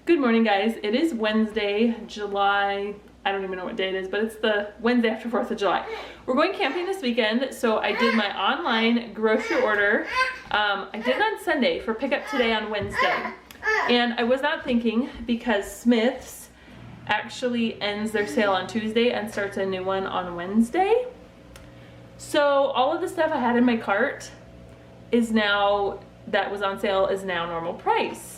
Good morning, guys. It is Wednesday, July, I don't even know what day it is, but it's the Wednesday after 4th of July. We're going camping this weekend, so I did my online grocery order. I did it on Sunday for pickup today on Wednesday. And I was not thinking because Smith's actually ends their sale on Tuesday and starts a new one on Wednesday. So all of the stuff I had in my cart is now, that was on sale, is now normal price.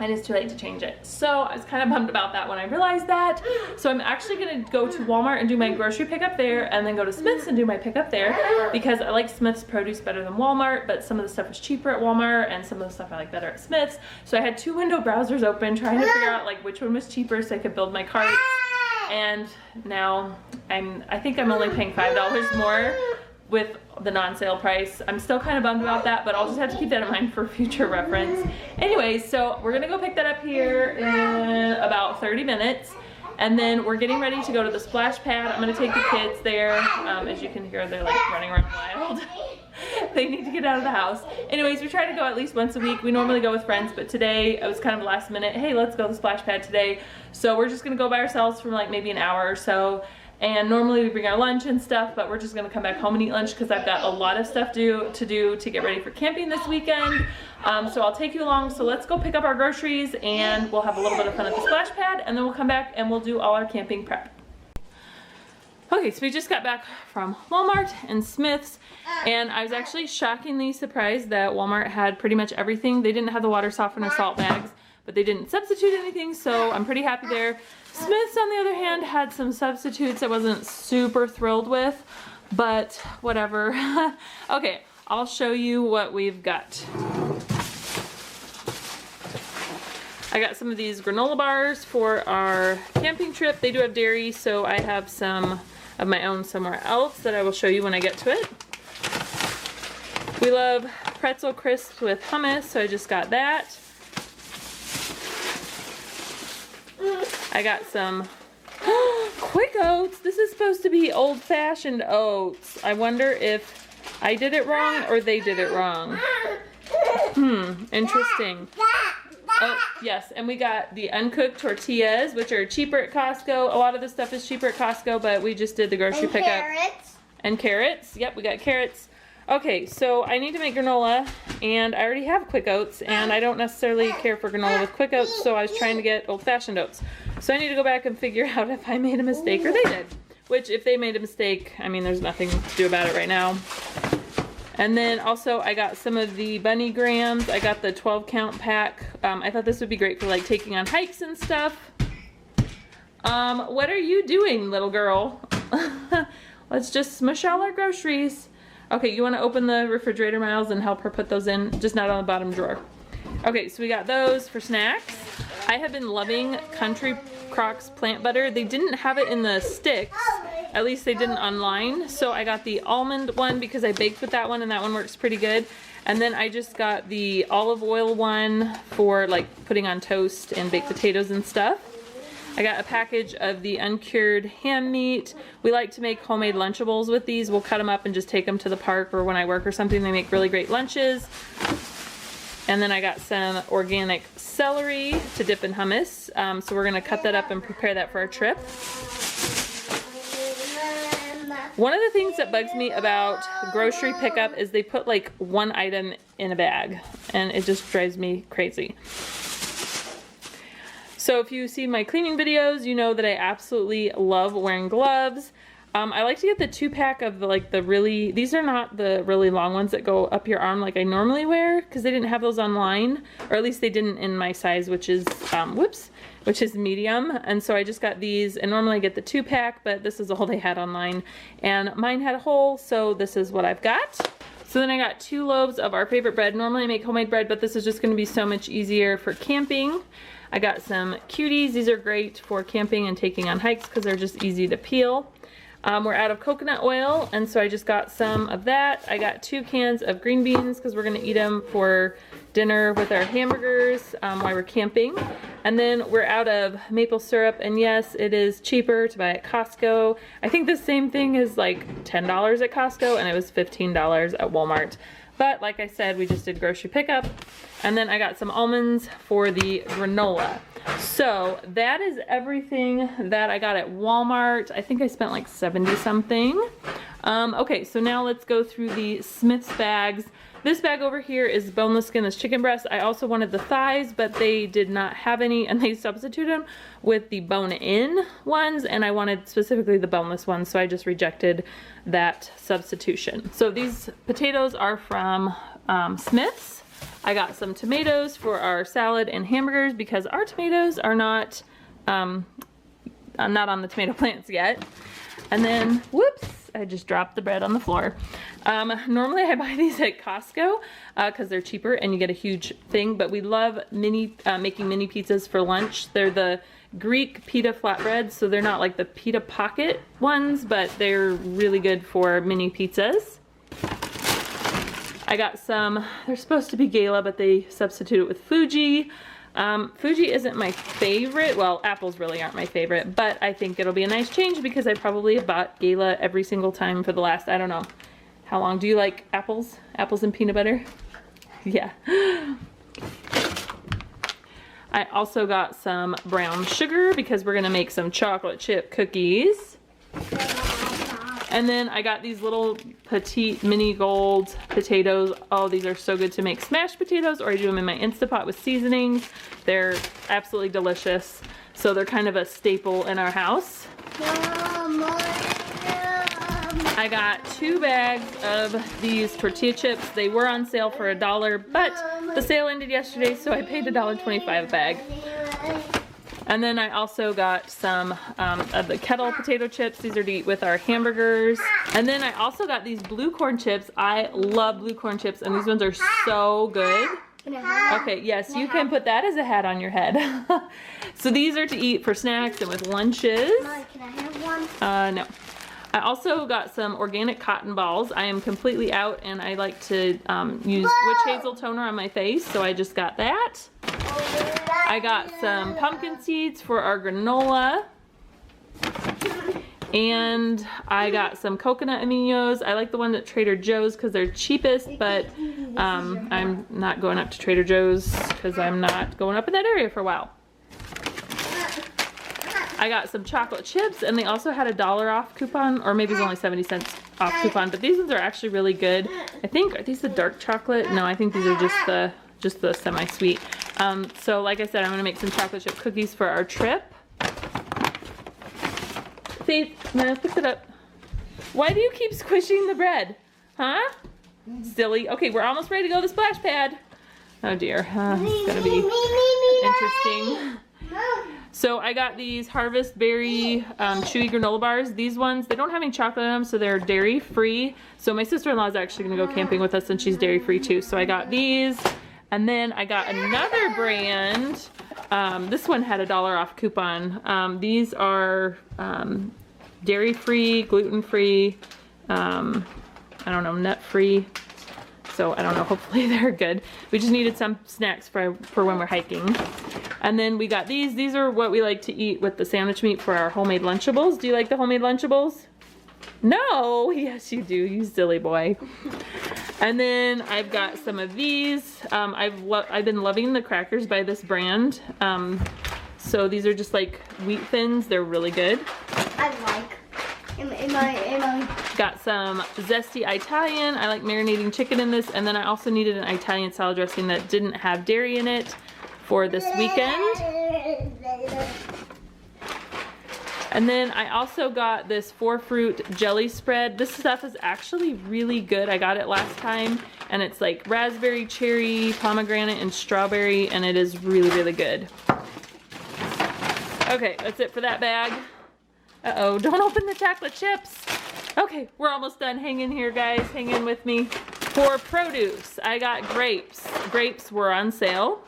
And it's too late to change it. So I was kind of bummed about that when I realized that. So I'm actually gonna go to Walmart and do my grocery pickup there, and then go to Smith's and do my pickup there, because I like Smith's produce better than Walmart, but some of the stuff is cheaper at Walmart and some of the stuff I like better at Smith's. So I had two window browsers open trying to figure out like which one was cheaper so I could build my cart. And now I think I'm only paying $5 more with the non-sale price. I'm still kind of bummed about that, but I'll just have to keep that in mind for future reference. Anyways, so we're gonna go pick that up here in about 30 minutes. And then we're getting ready to go to the splash pad. I'm gonna take the kids there. As you can hear, they're like running around wild. They need to get out of the house. Anyways, we try to go at least once a week. We normally go with friends, but today it was kind of last minute. Hey, let's go to the splash pad today. So we're just gonna go by ourselves for like maybe an hour or so. And normally we bring our lunch and stuff, but we're just gonna come back home and eat lunch because I've got a lot of stuff to do to get ready for camping this weekend. So I'll take you along. So let's go pick up our groceries and we'll have a little bit of fun at the splash pad, and then we'll come back and we'll do all our camping prep. Okay, so we just got back from Walmart and Smith's, and I was actually shockingly surprised that Walmart had pretty much everything. They didn't have the water softener salt bags, but they didn't substitute anything, so I'm pretty happy there. Smith's, on the other hand, had some substitutes I wasn't super thrilled with, but whatever. Okay, I'll show you what we've got. I got some of these granola bars for our camping trip. They do have dairy, so I have some of my own somewhere else that I will show you when I get to it. We love pretzel crisps with hummus, so I just got that. I got some Quick Oats. This is supposed to be old-fashioned oats. I wonder if I did it wrong or they did it wrong. Interesting. Oh, yes, and we got the uncooked tortillas, which are cheaper at Costco. A lot of this stuff is cheaper at Costco, but we just did the grocery pickup. Carrots. And carrots. Yep, we got carrots. Okay, so I need to make granola, and I already have Quick Oats, and I don't necessarily care for granola with Quick Oats, so I was trying to get old-fashioned oats. So I need to go back and figure out if I made a mistake or they did. Which, if they made a mistake, I mean, there's nothing to do about it right now. And then also I got some of the Bunny Grahams. I got the 12 count pack. I thought this would be great for like taking on hikes and stuff. What are you doing, little girl? Let's just smush all our groceries. Okay, you want to open the refrigerator, Miles, and help her put those in? Just not on the bottom drawer. Okay, so we got those for snacks. I have been loving Country Crock's plant butter. They didn't have it in the sticks. At least they didn't online. So I got the almond one because I baked with that one, and that one works pretty good. And then I just got the olive oil one for like putting on toast and baked potatoes and stuff. I got a package of the uncured ham meat. We like to make homemade Lunchables with these. We'll cut them up and just take them to the park or when I work or something. They make really great lunches. And then I got some organic celery to dip in hummus. So we're gonna cut that up and prepare that for our trip. One of the things that bugs me about grocery pickup is they put like one item in a bag, and it just drives me crazy. So if you see my cleaning videos, you know that I absolutely love wearing gloves. I like to get the 2-pack of the really, these are not the really long ones that go up your arm like I normally wear, because they didn't have those online, or at least they didn't in my size, which is, which is medium. And so I just got these, and normally I get the 2-pack, but this is all they had online. And mine had a hole, so this is what I've got. So then I got 2 loaves of our favorite bread. Normally I make homemade bread, but this is just gonna be so much easier for camping. I got some cuties. These are great for camping and taking on hikes because they're just easy to peel. We're out of coconut oil, and so I just got some of that. I got 2 cans of green beans because we're gonna eat them for dinner with our hamburgers while we're camping. And then we're out of maple syrup, and yes, it is cheaper to buy at Costco. I think the same thing is like $10 at Costco, and it was $15 at Walmart. But like I said, we just did grocery pickup. And then I got some almonds for the granola. So that is everything that I got at Walmart. I think I spent like 70 something. Okay, so now let's go through the Smith's bags. This bag over here is boneless skinless chicken breast. I also wanted the thighs, but they did not have any, and they substituted them with the bone-in ones, and I wanted specifically the boneless ones, so I just rejected that substitution. So these potatoes are from Smith's. I got some tomatoes for our salad and hamburgers because our tomatoes are not on the tomato plants yet. And then, whoops, I just dropped the bread on the floor. Normally I buy these at Costco because they're cheaper and you get a huge thing, but we love making mini pizzas for lunch. They're the Greek pita flatbreads, so they're not like the pita pocket ones, but they're really good for mini pizzas. I got some, they're supposed to be Gala, but they substitute it with Fuji. Fuji isn't my favorite. Well, apples really aren't my favorite, but I think it'll be a nice change because I probably have bought Gala every single time for the last, I don't know, how long. Do you like apples? Apples and peanut butter? Yeah. I also got some brown sugar because we're gonna make some chocolate chip cookies. And then I got these little petite mini gold potatoes. Oh, these are so good to make smashed potatoes, or I do them in my Instapot with seasonings. They're absolutely delicious. So they're kind of a staple in our house. I got 2 bags of these tortilla chips. They were on sale for $1, but the sale ended yesterday, so I paid $1.25 a bag. And then I also got some of the kettle potato chips. These are to eat with our hamburgers. And then I also got these blue corn chips. I love blue corn chips, and these ones are so good. Okay, yes, you can put that as a hat on your head. So these are to eat for snacks and with lunches. Mom, can I have one? No. I also got some organic cotton balls. I am completely out, and I like to use witch hazel toner on my face, so I just got that. I got some pumpkin seeds for our granola. And I got some coconut aminos. I like the one at Trader Joe's because they're cheapest, but I'm not going up to Trader Joe's because I'm not going up in that area for a while. I got some chocolate chips, and they also had a $1 off coupon, or maybe it's only 70 cents off coupon, but these ones are actually really good. I think, are these the dark chocolate? No, I think these are just the semi-sweet. So like I said, I'm gonna make some chocolate chip cookies for our trip. Faith, no, fix it up. Why do you keep squishing the bread? Huh? Silly. Okay, we're almost ready to go to the splash pad. Oh dear, it's gonna be interesting. So I got these Harvest Berry chewy granola bars. These ones, they don't have any chocolate in them, so they're dairy free. So my sister-in-law is actually gonna go camping with us, and she's dairy free too. So I got these, and then I got another brand. This one had a $1 off coupon. These are dairy free, gluten free, I don't know, nut free. So I don't know, hopefully they're good. We just needed some snacks for when we're hiking. And then we got these. These are what we like to eat with the sandwich meat for our homemade Lunchables. Do you like the homemade Lunchables? No, yes you do, you silly boy. And then I've got some of these. I've been loving the crackers by this brand. So these are just like wheat thins. They're really good. Got some zesty Italian. I like marinating chicken in this, and then I also needed an Italian salad dressing that didn't have dairy in it for this weekend. And then I also got this 4-fruit jelly spread. This stuff is actually really good. I got it last time, and it's like raspberry, cherry, pomegranate, and strawberry, and it is really, really good. Okay, that's it for that bag. Uh-oh, don't open the chocolate chips. Okay, we're almost done. Hang in here, guys. Hang in with me. For produce, I got grapes. Grapes were on sale.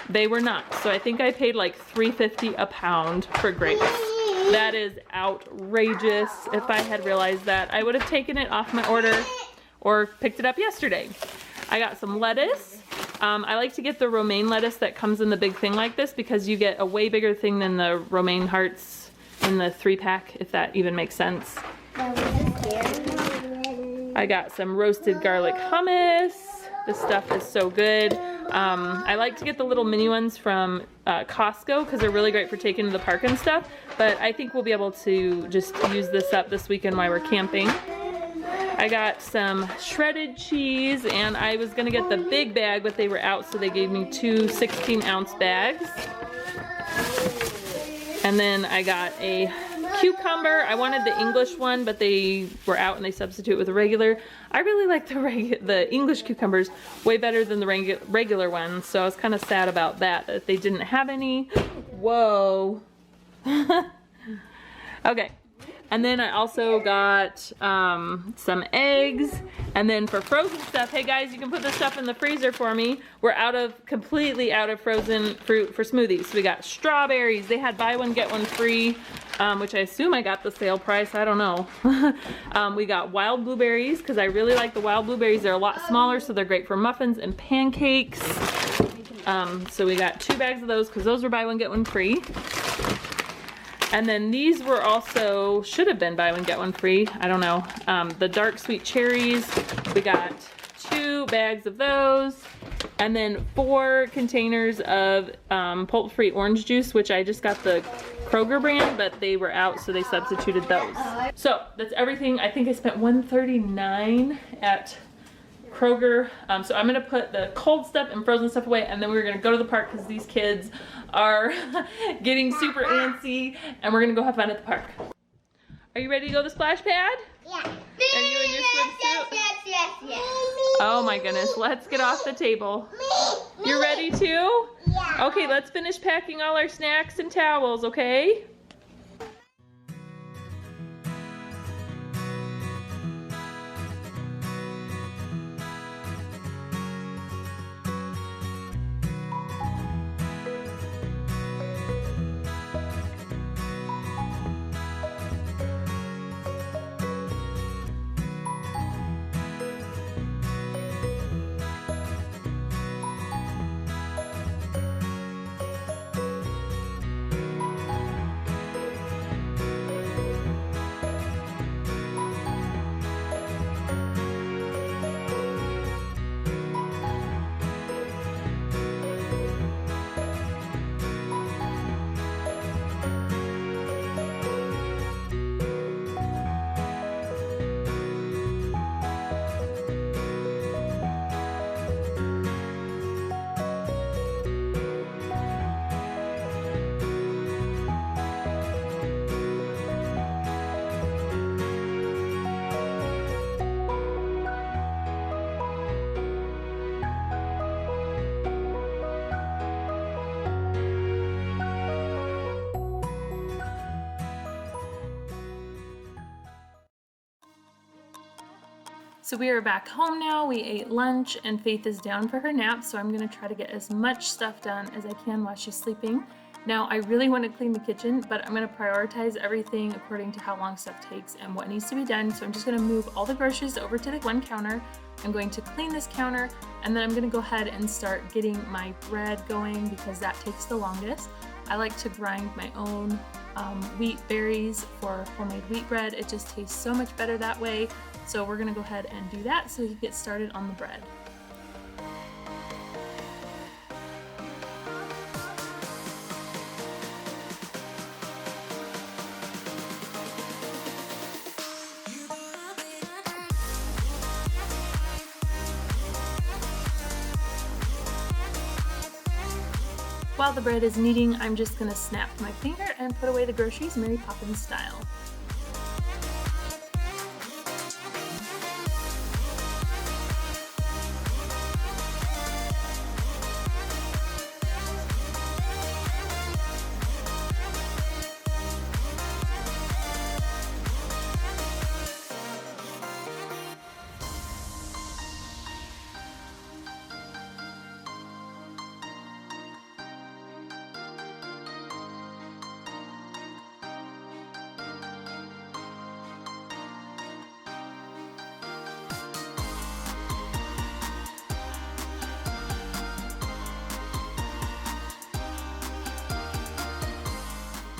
They were not. So I think I paid like $3.50 a pound for grapes. That is outrageous. If I had realized that, I would have taken it off my order or picked it up yesterday. I got some lettuce. I like to get the romaine lettuce that comes in the big thing like this because you get a way bigger thing than the romaine hearts in the 3-pack, if that even makes sense. I got some roasted garlic hummus. This stuff is so good. I like to get the little mini ones from Costco because they're really great for taking to the park and stuff, but I think we'll be able to just use this up this weekend while we're camping. I got some shredded cheese, and I was gonna get the big bag, but they were out, so they gave me two 16-ounce bags. And then I got a cucumber. I wanted the English one, but they were out and they substitute with a regular. I really like the English cucumbers way better than the regular ones, so I was kind of sad about that they didn't have any. Whoa. Okay. And then I also got some eggs. And then for frozen stuff, hey guys, you can put this stuff in the freezer for me. We're completely out of frozen fruit for smoothies. So we got strawberries. They had buy one, get one free, which I assume I got the sale price. I don't know. We got wild blueberries because I really like the wild blueberries. They're a lot smaller, so they're great for muffins and pancakes. So we got 2 bags of those because those were buy one, get one free. And then these were also, should have been buy one, get one free. I don't know. The dark sweet cherries. We got 2 bags of those. And then 4 containers of pulp-free orange juice, which I just got the Kroger brand, but they were out, so they substituted those. So that's everything. I think I spent $139 at Kroger. So I'm gonna put the cold stuff and frozen stuff away, and then we're gonna go to the park because these kids are getting super antsy, and we're gonna go have fun at the park. Are you ready to go to the splash pad? Yeah. Are you in your swimsuit? Yes. Oh my goodness, let's get off the table. You're ready too? Yeah. Okay, let's finish packing all our snacks and towels, okay? So we are back home now. We ate lunch and Faith is down for her nap, so I'm gonna try to get as much stuff done as I can while she's sleeping. Now, I really want to clean the kitchen, but I'm gonna prioritize everything according to how long stuff takes and what needs to be done. So I'm just gonna move all the groceries over to the one counter. I'm going to clean this counter, and then I'm gonna go ahead and start getting my bread going because that takes the longest. I like to grind my own wheat berries for homemade wheat bread. It just tastes so much better that way. So we're gonna go ahead and do that so we can get started on the bread. While the bread is kneading, I'm just gonna snap my finger and put away the groceries Mary Poppins style.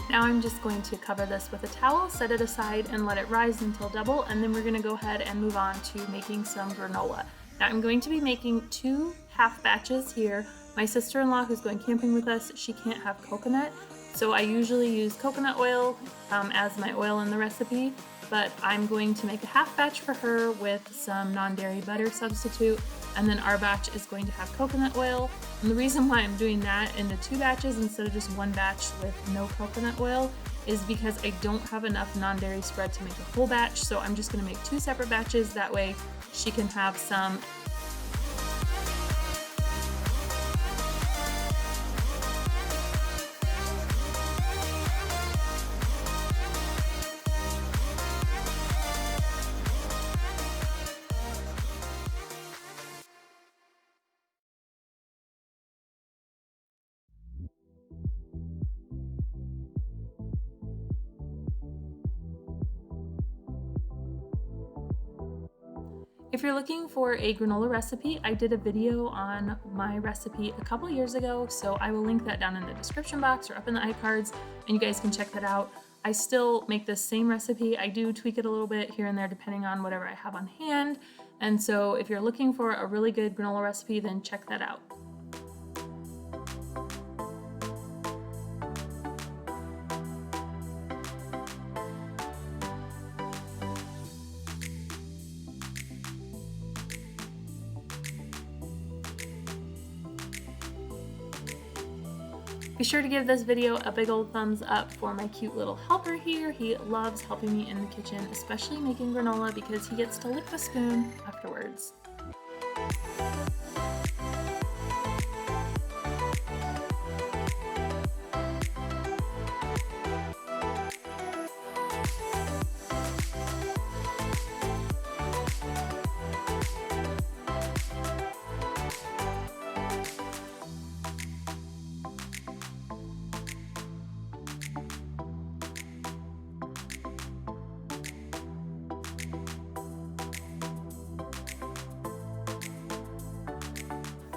Now I'm just going to cover this with a towel, set it aside, and let it rise until double, and then we're going to go ahead and move on to making some granola. Now I'm going to be making 2 half batches here. My sister-in-law who's going camping with us, she can't have coconut, so I usually use coconut oil as my oil in the recipe, but I'm going to make a half batch for her with some non-dairy butter substitute, and then our batch is going to have coconut oil. And the reason why I'm doing that into 2 batches instead of just 1 batch with no coconut oil is because I don't have enough non-dairy spread to make a whole batch, so I'm just going to make 2 separate batches, that way she can have some. If you're looking for a granola recipe, I did a video on my recipe a couple years ago, so I will link that down in the description box or up in the iCards, and you guys can check that out. I still make the same recipe. I do tweak it a little bit here and there depending on whatever I have on hand, and so if you're looking for a really good granola recipe, then check that out. Be sure to give this video a big old thumbs up for my cute little helper here. He loves helping me in the kitchen, especially making granola because he gets to lick the spoon afterwards.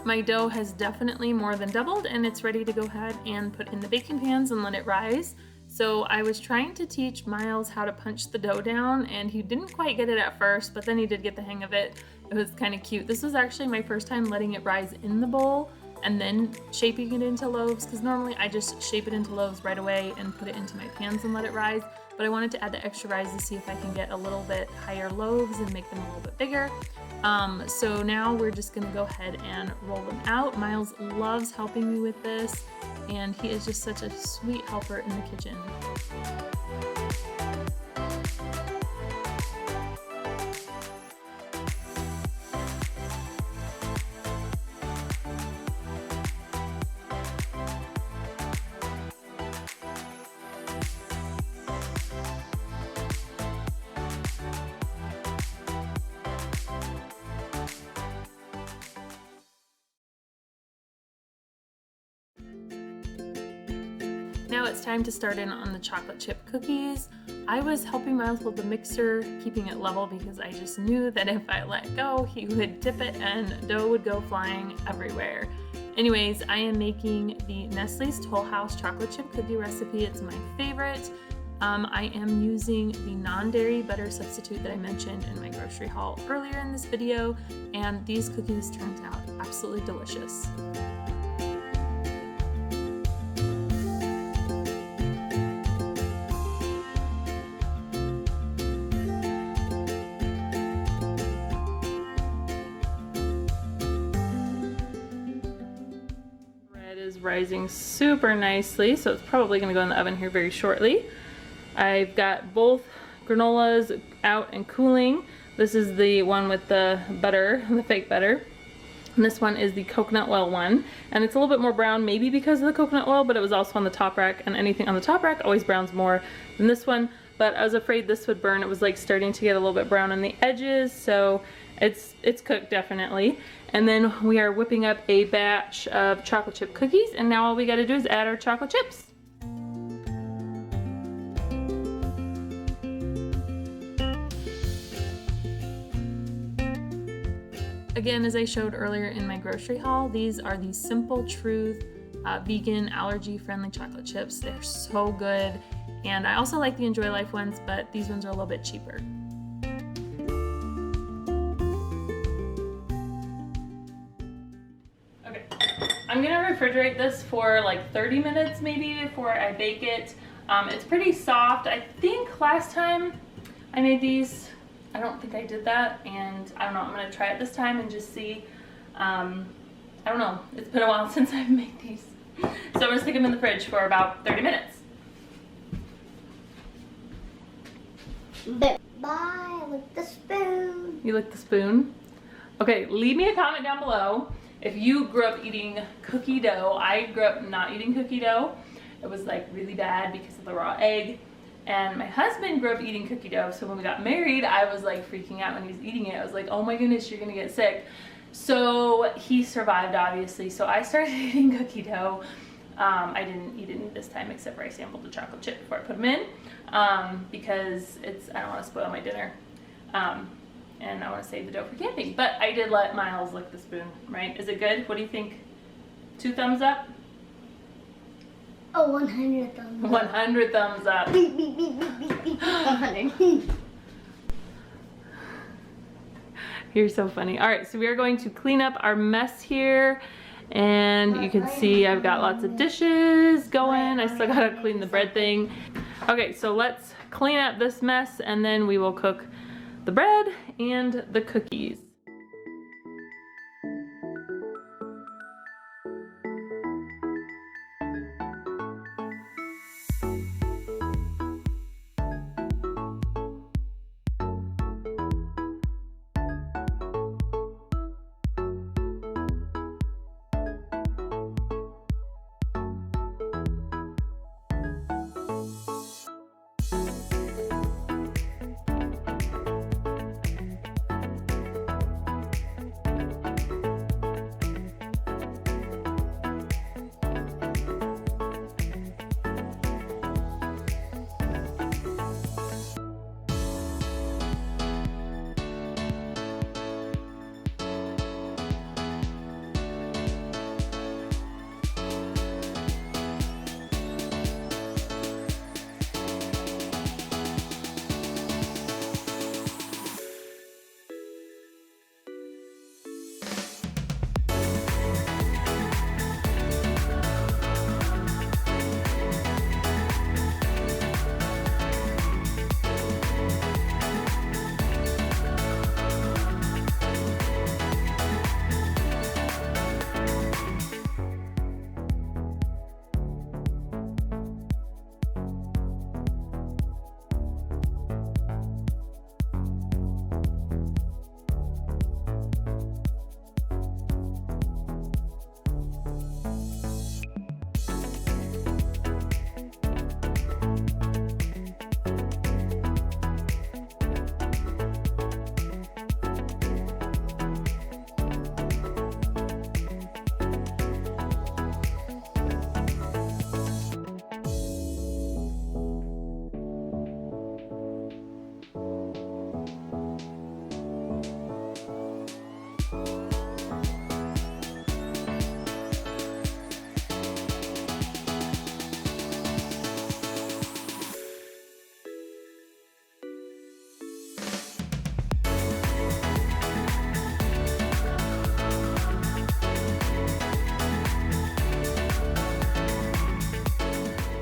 My dough has definitely more than doubled and it's ready to go ahead and put in the baking pans and let it rise. So I was trying to teach Miles how to punch the dough down and he didn't quite get it at first, but then he did get the hang of it. It was kind of cute. This was actually my first time letting it rise in the bowl and then shaping it into loaves, because normally I just shape it into loaves right away and put it into my pans and let it rise. But I wanted to add the extra rise to see if I can get a little bit higher loaves and make them a little bit bigger. So now we're just gonna go ahead and roll them out. Miles loves helping me with this, and he is just such a sweet helper in the kitchen. Now it's time to start in on the chocolate chip cookies. I was helping Miles with the mixer, keeping it level because I just knew that if I let go, he would tip it and dough would go flying everywhere. Anyways, I am making the Nestle's Toll House chocolate chip cookie recipe. It's my favorite. I am using the non-dairy butter substitute that I mentioned in my grocery haul earlier in this video, and these cookies turned out absolutely delicious. Rising super nicely, so it's probably going to go in the oven here very shortly. I've got both granolas out and cooling. This is the one with the butter, the fake butter, and this one is the coconut oil one, and it's a little bit more brown, maybe because of the coconut oil, but it was also on the top rack, and anything on the top rack always browns more than this one, but I was afraid this would burn. It was like starting to get a little bit brown on the edges, so it's cooked definitely. And then we are whipping up a batch of chocolate chip cookies, and now all we got to do is add our chocolate chips. Again, as I showed earlier in my grocery haul, these are the Simple Truth vegan allergy-friendly chocolate chips. They're so good, and I also like the Enjoy Life ones, but these ones are a little bit cheaper. I'm gonna refrigerate this for like 30 minutes maybe before I bake it. It's pretty soft. I think last time I made these, I don't think I did that, and I don't know, I'm gonna try it this time and just see. I don't know, it's been a while since I've made these. So I'm gonna stick them in the fridge for about 30 minutes. Bye, I lick the spoon. You lick the spoon? Okay, leave me a comment down below if you grew up eating cookie dough. I grew up not eating cookie dough. It was like really bad because of the raw egg. And my husband grew up eating cookie dough, so when we got married, I was like freaking out when he was eating it. I was like, oh my goodness, you're gonna get sick. So he survived, obviously, so I started eating cookie dough. I didn't eat any this time except for I sampled the chocolate chip before I put them in, because I don't want to spoil my dinner, and I want to save the dough for camping. But I did let Miles lick the spoon, right? Is it good? What do you think? 2 thumbs up? Oh, 100 thumbs up. 100 thumbs up. Beep, beep, beep, beep, beep, beep. 100. You're so funny. All right, so we are going to clean up our mess here. And you can see I've got lots of dishes going. I still gotta clean the bread thing. Okay, so let's clean up this mess and then we will cook the bread and the cookies.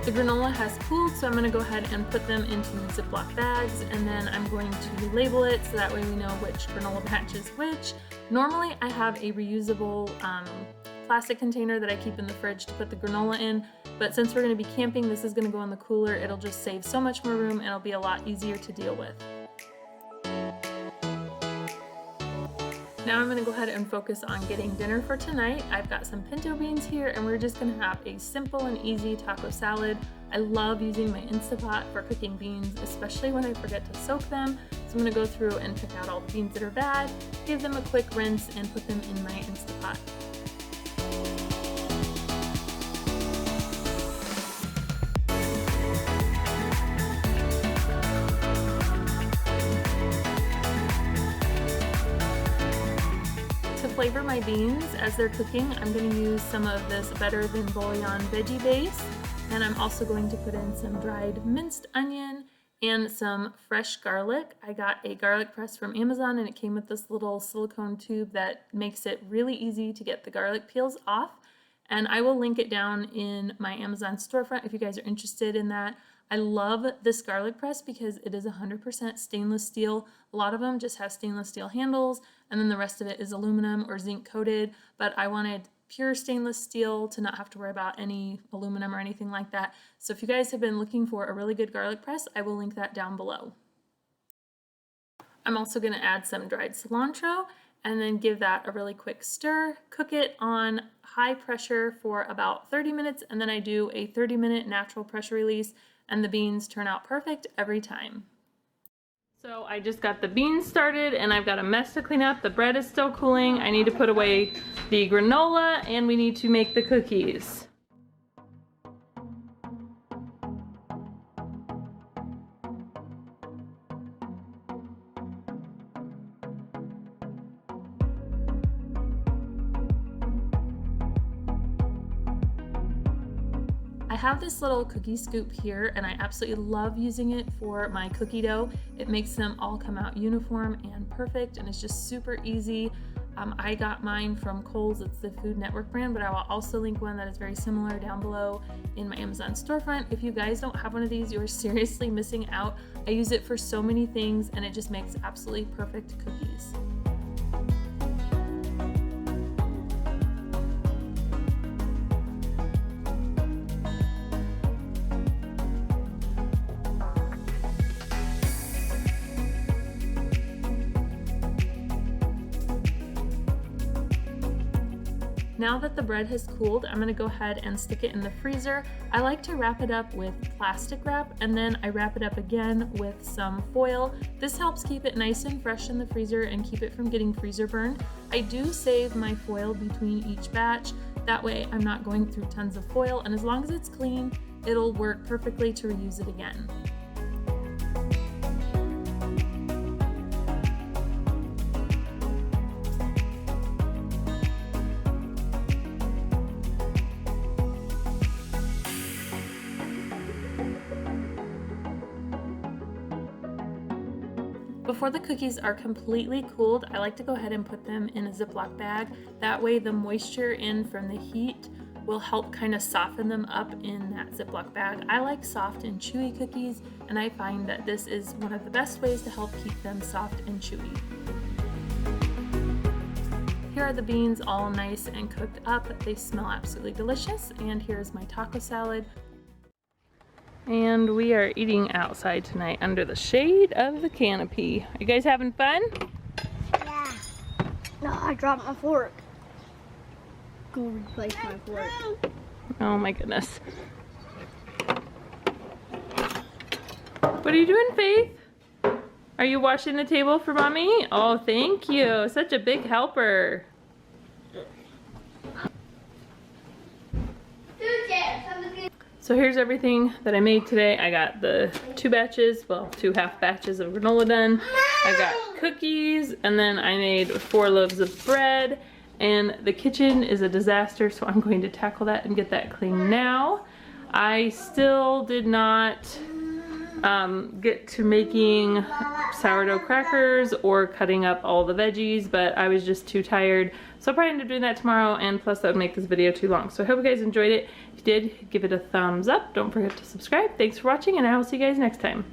The granola has cooled, so I'm going to go ahead and put them into Ziploc bags, and then I'm going to label it so that way we know which granola batch is which. Normally I have a reusable plastic container that I keep in the fridge to put the granola in, but since we're going to be camping, this is going to go in the cooler. It'll just save so much more room and it'll be a lot easier to deal with. Now I'm going to go ahead and focus on getting dinner for tonight. I've got some pinto beans here and we're just going to have a simple and easy taco salad. I love using my Instapot for cooking beans, especially when I forget to soak them. So I'm going to go through and pick out all the beans that are bad, give them a quick rinse, and put them in my Instapot. Flavor my beans as they're cooking, I'm going to use some of this Better Than Bouillon veggie base, and I'm also going to put in some dried minced onion and some fresh garlic. I got a garlic press from Amazon and it came with this little silicone tube that makes it really easy to get the garlic peels off. and I will link it down in my Amazon storefront if you guys are interested in that. I love this garlic press because it is 100% stainless steel. A lot of them just have stainless steel handles, and then the rest of it is aluminum or zinc coated, but I wanted pure stainless steel to not have to worry about any aluminum or anything like that. So if you guys have been looking for a really good garlic press, I will link that down below. I'm also going to add some dried cilantro and then give that a really quick stir. Cook it on high pressure for about 30 minutes, and then I do a 30-minute natural pressure release, and the beans turn out perfect every time. So I just got the beans started and I've got a mess to clean up. The bread is still cooling. I need to put away the granola and we need to make the cookies. I have this little cookie scoop here and I absolutely love using it for my cookie dough. It makes them all come out uniform and perfect, and it's just super easy. I got mine from Kohl's. It's the Food Network brand, but I will also link one that is very similar down below in my Amazon storefront. If you guys don't have one of these, you're seriously missing out. I use it for so many things and it just makes absolutely perfect cookies. Now that the bread has cooled, I'm gonna go ahead and stick it in the freezer. I like to wrap it up with plastic wrap, and then I wrap it up again with some foil. This helps keep it nice and fresh in the freezer and keep it from getting freezer burned. I do save my foil between each batch. That way I'm not going through tons of foil, and as long as it's clean, it'll work perfectly to reuse it again. Before the cookies are completely cooled, I like to go ahead and put them in a Ziploc bag. That way the moisture in from the heat will help kind of soften them up in that Ziploc bag. I like soft and chewy cookies, and I find that this is one of the best ways to help keep them soft and chewy. Here are the beans all nice and cooked up. They smell absolutely delicious, and here's my taco salad. And we are eating outside tonight under the shade of the canopy. Are you guys having fun? Yeah. No, I dropped my fork. Go replace my fork. Oh my goodness. What are you doing, Faith? Are you washing the table for Mommy? Oh, thank you. Such a big helper. So here's everything that I made today. I got the 2 half batches of granola done. I got cookies, and then I made 4 loaves of bread. And the kitchen is a disaster, so I'm going to tackle that and get that clean now. I still did not get to making sourdough crackers or cutting up all the veggies, but I was just too tired. So I'll probably end up doing that tomorrow, and plus that would make this video too long. So I hope you guys enjoyed it. If you did, give it a thumbs up. Don't forget to subscribe. Thanks for watching, and I will see you guys next time.